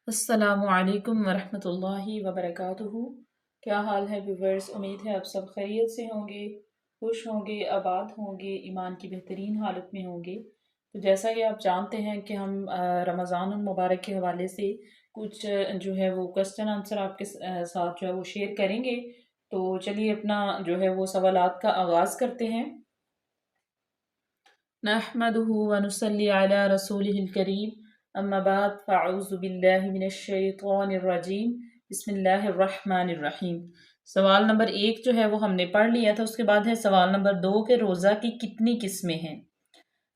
السلام علیکم ورحمۃ اللہ وبرکاتہ۔ کیا حال ہے ویورز؟ امید ہے آپ سب خیریت سے ہوں گے، خوش ہوں گے، آباد ہوں گے، ایمان کی بہترین حالت میں ہوں گے۔ تو جیسا کہ آپ جانتے ہیں کہ ہم رمضان المبارک کے حوالے سے کچھ جو ہے وہ کوسچن آنسر آپ کے ساتھ جو ہے وہ شیئر کریں گے۔ تو چلیے اپنا جو ہے وہ سوالات کا آغاز کرتے ہیں۔ نحمده ونصلي على رسوله الكريم اما بعد فاعوذ باللہ من الشیطان الرجیم بسم اللہ الرحمن الرحیم۔ سوال نمبر 1 جو ہے وہ ہم نے پڑھ لیا تھا، اس کے بعد ہے سوال نمبر 2 کہ روزہ کی کتنی قسمیں ہیں؟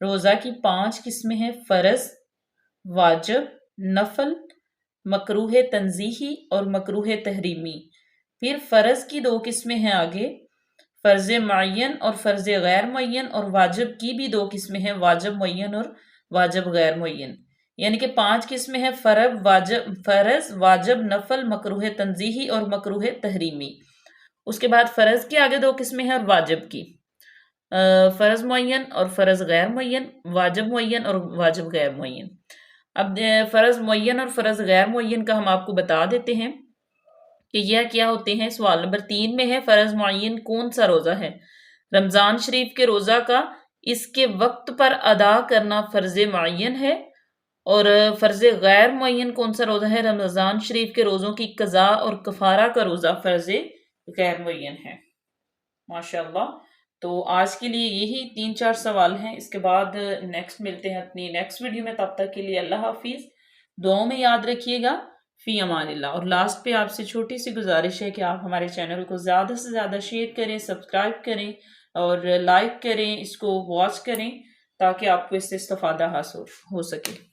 روزہ کی 5 قسمیں ہیں: فرض، واجب، نفل، مکروہ تنزیہی اور مکروہ تحریمی۔ پھر فرض کی 2 قسمیں ہیں آگے، فرض معین اور فرض غیر معین، اور واجب کی بھی 2 قسمیں ہیں، واجب معین اور واجب غیر معین۔ یعنی کہ 5 قسمیں ہیں: فرض، واجب، نفل، مکروہ تنزیہی اور مکروہ تحریمی۔ اس کے بعد فرض کی آگے 2 قسمیں ہیں اور واجب کی، فرض معین اور فرض غیر معین، واجب معین اور واجب غیر معین۔ اب فرض معین اور فرض غیر معین کا ہم آپ کو بتا دیتے ہیں کہ یہ کیا ہوتے ہیں۔ سوال نمبر 3 میں ہے فرض معین کون سا روزہ ہے؟ رمضان شریف کے روزہ کا اس کے وقت پر ادا کرنا فرض معین ہے۔ اور فرض غیر معین کون سا روزہ ہے؟ رمضان شریف کے روزوں کی قضا اور کفارہ کا روزہ فرض غیر معین ہے۔ ماشاءاللہ۔ تو آج کے لیے یہی 3-4 سوال ہیں، اس کے بعد نیکسٹ ملتے ہیں اپنی نیکسٹ ویڈیو میں۔ تب تک کے لیے اللہ حافظ، دعاؤں میں یاد رکھیے گا، فی امان اللہ۔ اور لاسٹ پہ آپ سے چھوٹی سی گزارش ہے کہ آپ ہمارے چینل کو زیادہ سے زیادہ شیئر کریں، سبسکرائب کریں اور لائک کریں، اس کو واچ کریں تاکہ آپ کو اس سے استفادہ حاصل ہو سکے۔